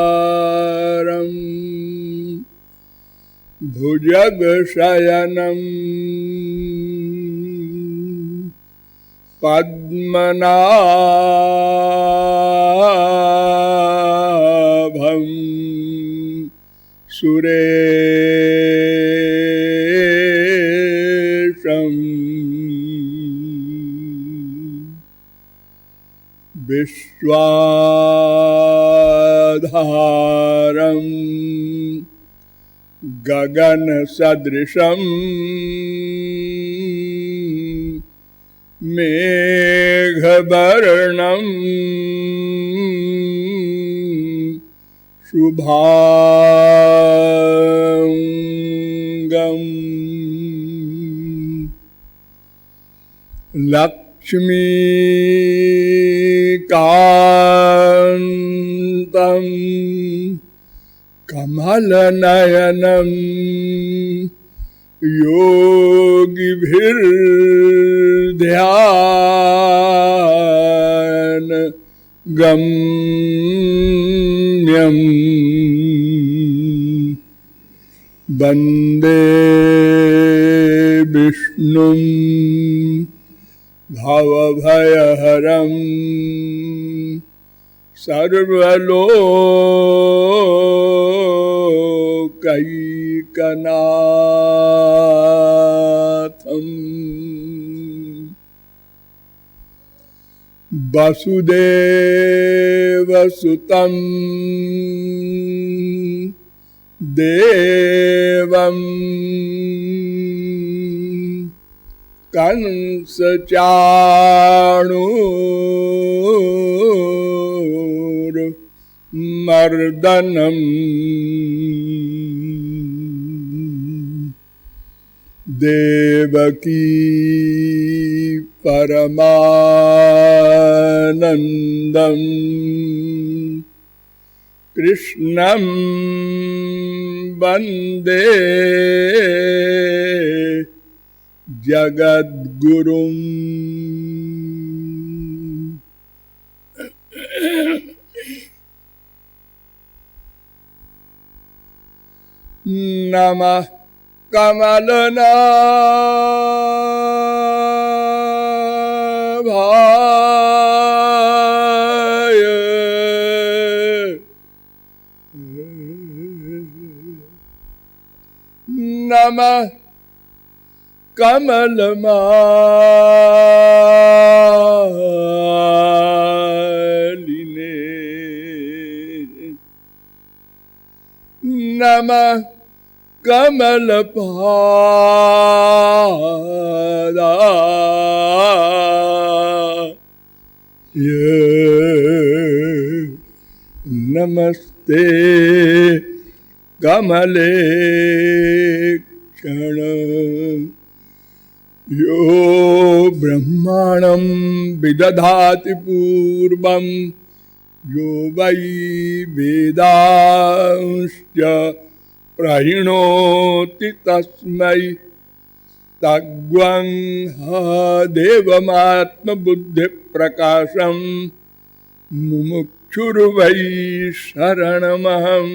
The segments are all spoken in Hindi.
शान्ताकारं भुजगशयनं पद्मनाभं सुरेशं विश्वाधारं गगनसदृशं मेघवर्णं शुभांगं लक्ष्मीकान्तं कमलनयनं योगिभिर्ध्यान गम्यं वन्दे विष्णुं भवभयहरं सर्वलोकैकनाथं वसुदेवसुतं देवं कंसचाणूरमर्दनं देवकी परमानन्दं कृष्णं वन्दे जगद्गुरुं। नमः कमलनाभाय नमः कमलमालिने नमः कमलपादाय नमस्ते कमलेक्षण यो ब्रह्माणं विदधाति पूर्वं यो वै वेदांश्च प्रहिणोति तस्मै तद्वं देवमात्मबुद्धिप्रकाशं मुमुक्षुर्वै शरणमहं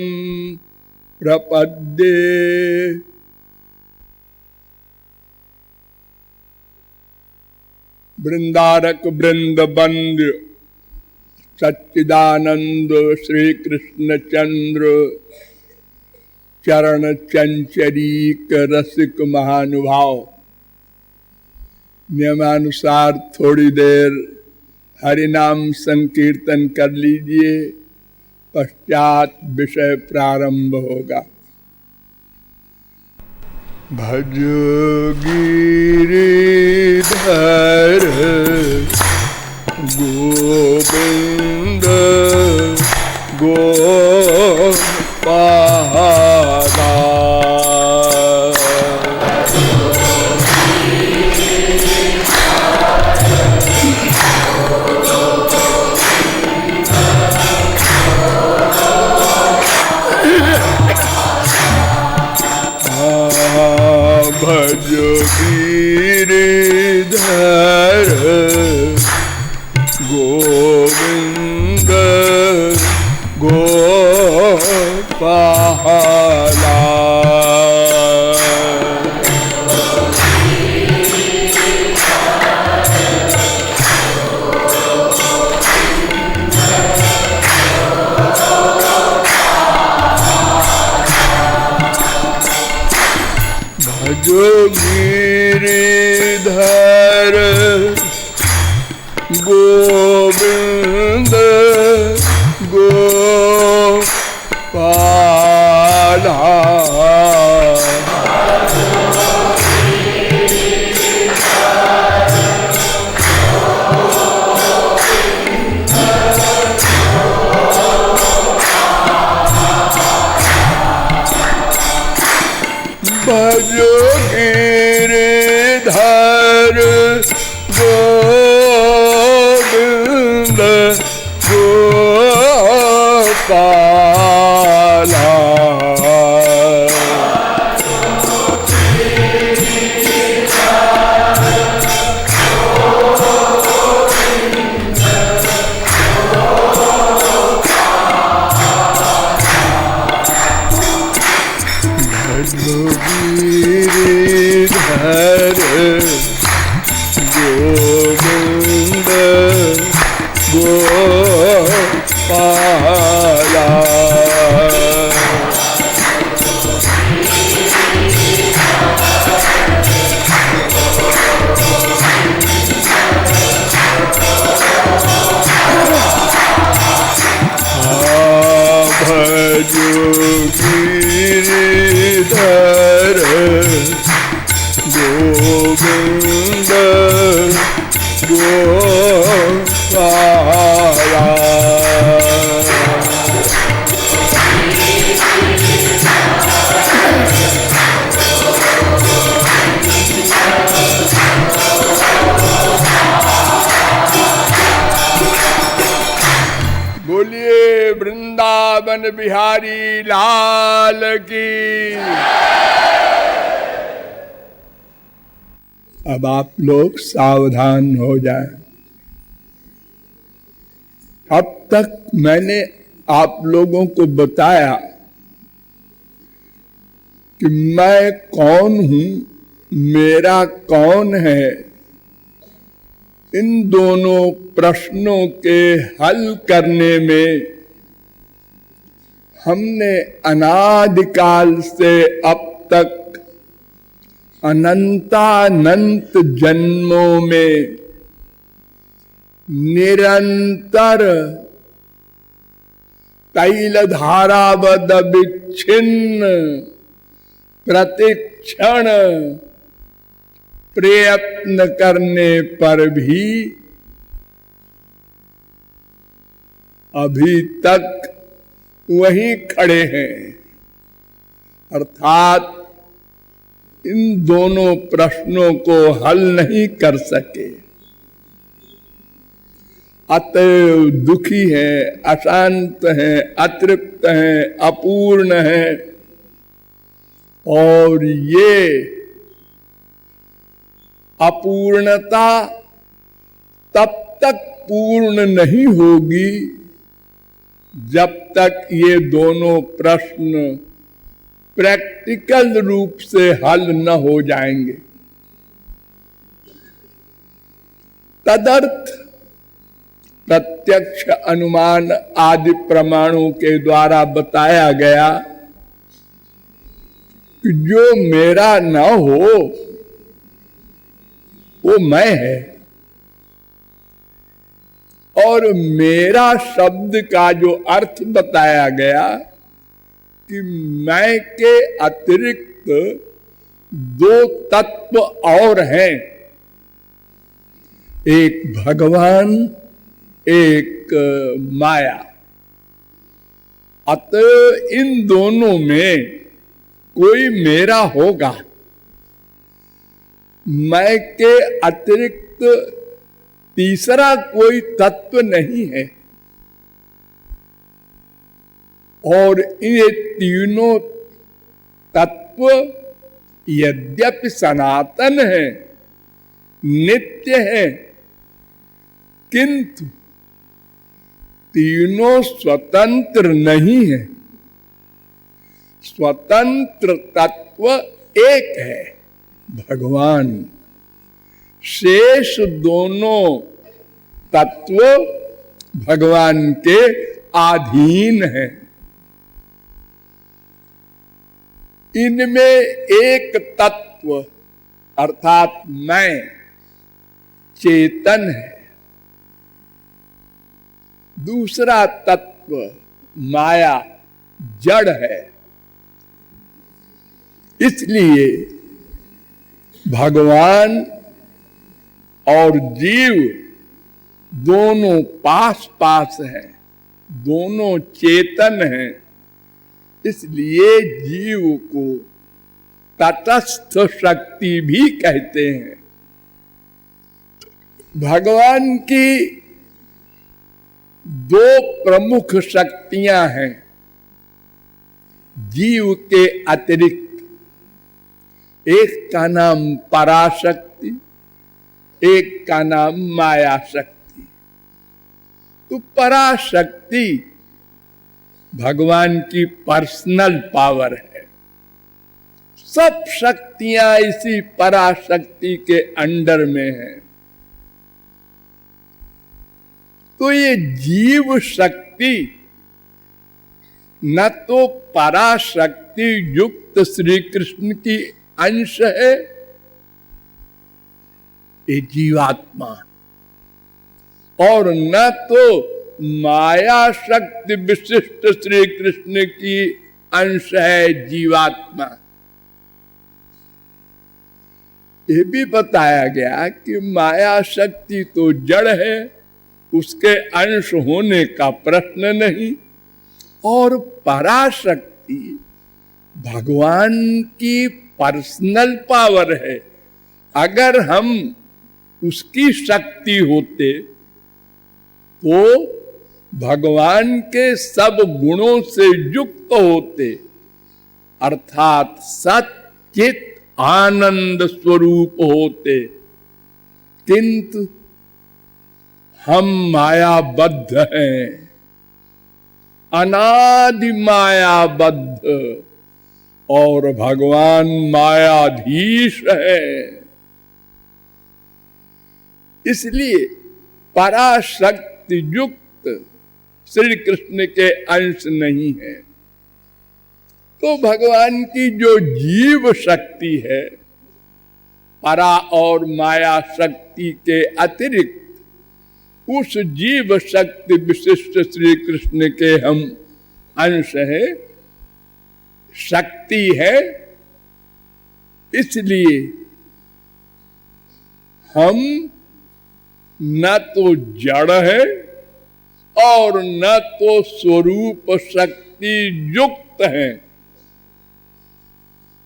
प्रपद्ये। वृंदारक वृंद बंद सच्चिदानंद श्री कृष्ण चंद्र चरण चंचरीक रसिक महानुभाव, नियमानुसार थोड़ी देर हरिनाम संकीर्तन कर लीजिए, पश्चात विषय प्रारंभ होगा। भज गिरिधर गोविंद गोपादा भज गिरिधर गोविंद गोपाला। भजो गिरिधर गोविंद गोपाला। भजो गिरिधर गोविंद गोपाला। भजो गिरिधर गोविंद गोपाला। भजो गिरिधर गोविंद गोपाला। बोलिए वृंदावन बिहारी लाल की। अब आप लोग सावधान हो जाएं। अब तक मैंने आप लोगों को बताया कि मैं कौन हूं, मेरा कौन है। इन दोनों प्रश्नों के हल करने में हमने अनादिकाल से अब तक अनंतानंत जन्मों में निरंतर तैलधारावद विच्छिन्न प्रतिक्षण प्रयत्न करने पर भी अभी तक वहीं खड़े हैं। अर्थात इन दोनों प्रश्नों को हल नहीं कर सके। अतएव दुखी है, अशांत है, अतृप्त है, अपूर्ण है। और ये अपूर्णता तब तक पूर्ण नहीं होगी जब तक ये दोनों प्रश्न प्रैक्टिकल रूप से हल न हो जाएंगे। तदर्थ प्रत्यक्ष अनुमान आदि प्रमाणों के द्वारा बताया गया कि जो मेरा न हो वो मैं है। और मेरा शब्द का जो अर्थ बताया गया कि मैं के अतिरिक्त दो तत्व और हैं, एक भगवान, एक माया। अतः इन दोनों में कोई मेरा होगा। मैं के अतिरिक्त तीसरा कोई तत्व नहीं है। और ये तीनों तत्व यद्यपि सनातन है, नित्य है, किंतु तीनों स्वतंत्र नहीं है। स्वतंत्र तत्व एक है, भगवान। शेष दोनों तत्व भगवान के अधीन है। इनमें एक तत्व अर्थात मैं चेतन है, दूसरा तत्व माया जड़ है। इसलिए भगवान और जीव दोनों पास पास हैं, दोनों चेतन हैं। इसलिए जीव को तटस्थ शक्ति भी कहते हैं। भगवान की दो प्रमुख शक्तियां हैं जीव के अतिरिक्त। एक का नाम पराशक्ति, एक का नाम माया शक्ति। तो पराशक्ति भगवान की पर्सनल पावर है। सब शक्तियां इसी पराशक्ति के अंडर में हैं। तो ये जीव शक्ति न तो पराशक्ति युक्त श्री कृष्ण की अंश है, ये जीवात्मा, और न तो माया शक्ति विशिष्ट श्री कृष्ण की अंश है, जीवात्मा। ये भी बताया गया कि माया शक्ति तो जड़ है, उसके अंश होने का प्रश्न नहीं। और पराशक्ति भगवान की पर्सनल पावर है। अगर हम उसकी शक्ति होते तो भगवान के सब गुणों से युक्त होते, अर्थात सच्चित आनंद स्वरूप होते। किंतु हम मायाबद्ध हैं, अनादि मायाबद्ध, और भगवान मायाधीश है। इसलिए पराशक्ति युक्त श्री कृष्ण के अंश नहीं है। तो भगवान की जो जीव शक्ति है, परा और माया शक्ति के अतिरिक्त उस जीव शक्ति विशिष्ट श्री कृष्ण के हम अंश हैं, शक्ति है। इसलिए हम न तो जड़ है और न तो स्वरूप शक्ति युक्त हैं,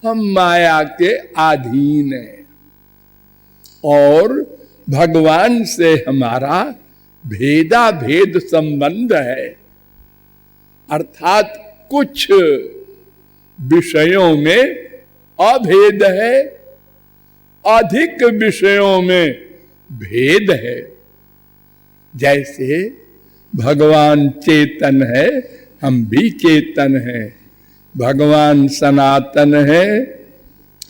हम माया के अधीन हैं। और भगवान से हमारा भेदा भेद संबंध है, अर्थात कुछ विषयों में अभेद है, अधिक विषयों में भेद है। जैसे भगवान चेतन है, हम भी चेतन हैं। भगवान सनातन है,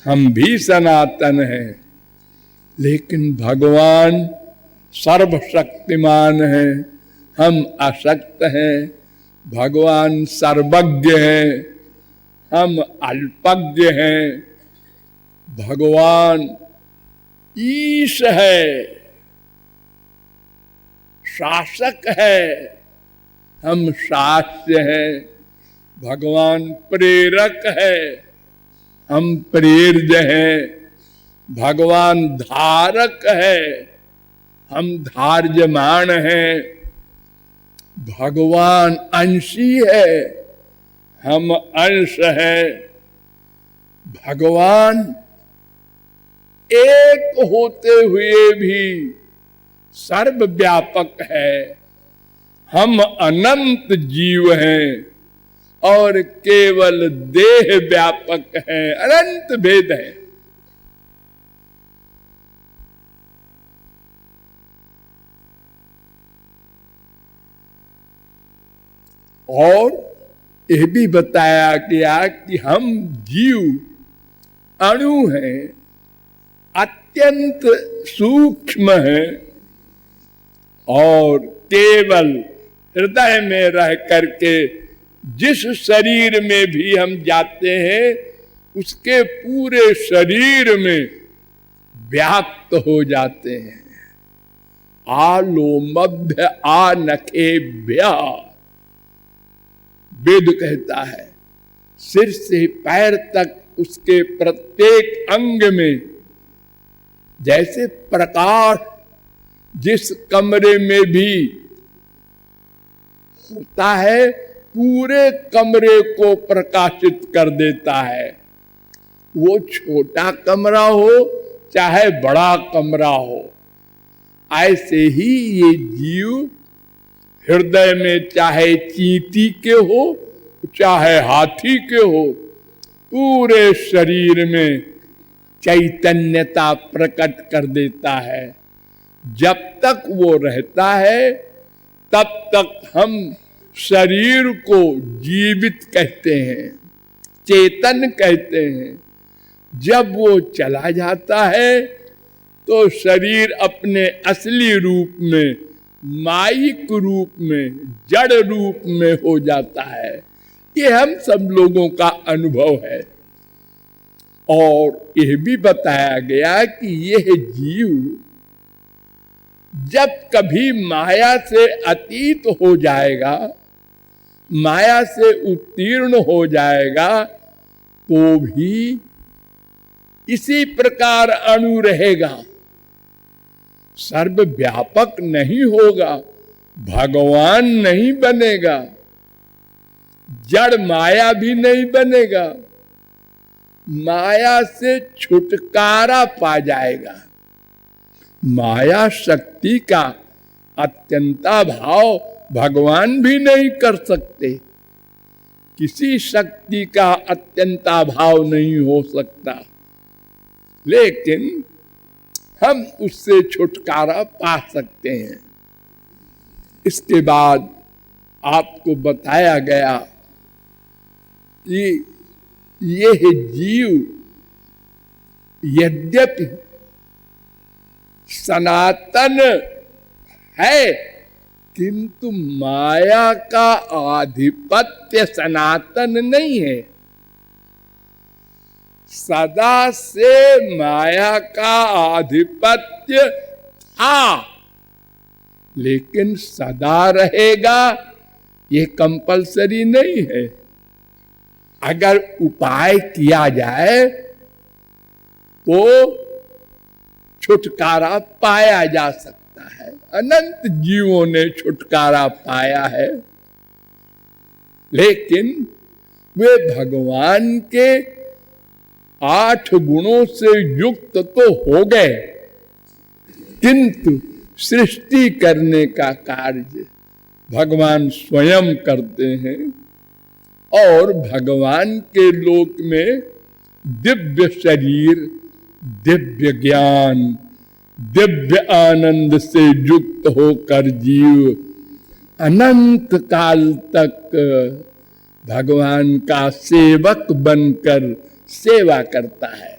हम भी सनातन हैं। लेकिन भगवान सर्वशक्तिमान है, हम अशक्त हैं। भगवान सर्वज्ञ हैं, हम अल्पज्ञ हैं। भगवान ईश है, शासक है, हम शास्य हैं। भगवान प्रेरक है, हम प्रेर्य हैं। भगवान धारक है, हम धार्यमान हैं। भगवान अंशी है, हम अंश हैं। भगवान एक होते हुए भी सर्वव्यापक है, हम अनंत जीव हैं। और केवल देह व्यापक है, अनंत भेद है। और यह भी बताया गया कि हम जीव अणु हैं, अत्यंत सूक्ष्म है, और केवल हृदय में रह करके जिस शरीर में भी हम जाते हैं उसके पूरे शरीर में व्याप्त हो जाते हैं। आलोमभ्य आनखेभ्य, वेद कहता है, सिर से पैर तक उसके प्रत्येक अंग में जैसे प्रकाश जिस कमरे में भी होता है पूरे कमरे को प्रकाशित कर देता है। वो छोटा कमरा हो चाहे बड़ा कमरा हो, ऐसे ही ये जीव हृदय में चाहे चींटी के हो चाहे हाथी के हो, पूरे शरीर में चैतन्यता प्रकट कर देता है। जब तक वो रहता है तब तक हम शरीर को जीवित कहते हैं, चेतन कहते हैं। जब वो चला जाता है तो शरीर अपने असली रूप में, माइक रूप में, जड़ रूप में हो जाता है। ये हम सब लोगों का अनुभव है। और यह भी बताया गया कि यह जीव जब कभी माया से अतीत हो जाएगा, माया से उत्तीर्ण हो जाएगा, तो भी इसी प्रकार अणु रहेगा, सर्वव्यापक नहीं होगा, भगवान नहीं बनेगा, जड़ माया भी नहीं बनेगा, माया से छुटकारा पा जाएगा। माया शक्ति का अत्यंता भाव भगवान भी नहीं कर सकते, किसी शक्ति का अत्यंता भाव नहीं हो सकता, लेकिन हम उससे छुटकारा पा सकते हैं। इसके बाद आपको बताया गया कि यह जीव यद्यपि सनातन है किंतु माया का आधिपत्य सनातन नहीं है। सदा से माया का आधिपत्य था, लेकिन सदा रहेगा ये कंपलसरी नहीं है। अगर उपाय किया जाए तो छुटकारा पाया जा सकता है। अनंत जीवों ने छुटकारा पाया है, लेकिन वे भगवान के 8 गुणों से युक्त तो हो गए, किंतु सृष्टि करने का कार्य भगवान स्वयं करते हैं। और भगवान के लोक में दिव्य शरीर, दिव्य ज्ञान, दिव्य आनंद से युक्त होकर जीव अनंत काल तक भगवान का सेवक बनकर सेवा करता है।